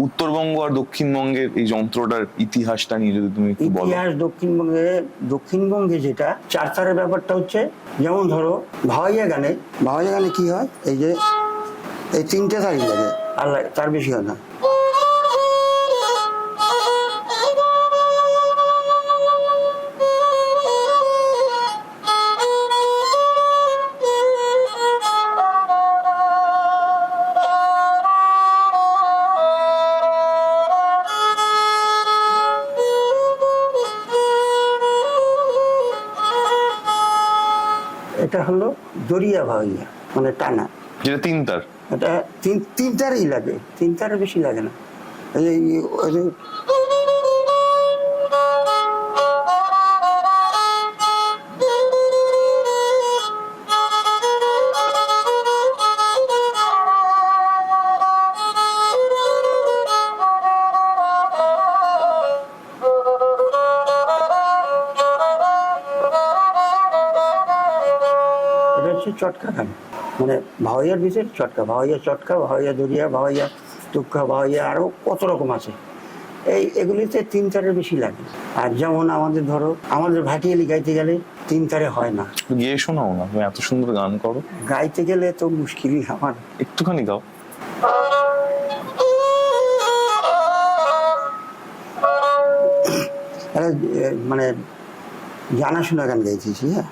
উত্তরবঙ্গ আর দক্ষিণবঙ্গের এই যন্ত্রটার ইতিহাসটা নিয়ে যদি তুমি একটু বলো। ইতিহাস দক্ষিণবঙ্গে যেটা চার তারের ব্যাপারটা হচ্ছে, যেমন ধরো ভাওয়াইয়া গানে কি হয়, এই যে এই তিনটে তারই লাগে, আর তার বেশি হয় না। এটা হলো দরিয়া ভাওয়াইয়া, মানে টানা, যেটা তিন তার। এটা তিন তারই লাগে, তিন তারের বেশি লাগে না। চটকা গান, মানে ভাওয়াইয়ার ভিতরে চটকা, ভাওয়াইয়া দরিয়া, ভাওয়াইয়া তুক্কা, ভাওয়াইয়া আরো কত রকম আছে। এগুলিতে তিন তারের বেশি লাগে। আর যেমন আমাদের ভাটিয়ালি গাইতে গেলে তিন তারে হয় না। গিয়ে শোনাও না, তুমি এত সুন্দর গান করো। গাইতে গেলে তো মুশকিলই আমার। একটুখানি গাও। মানে জানাশোনা গান গাইতেছি। হ্যাঁ,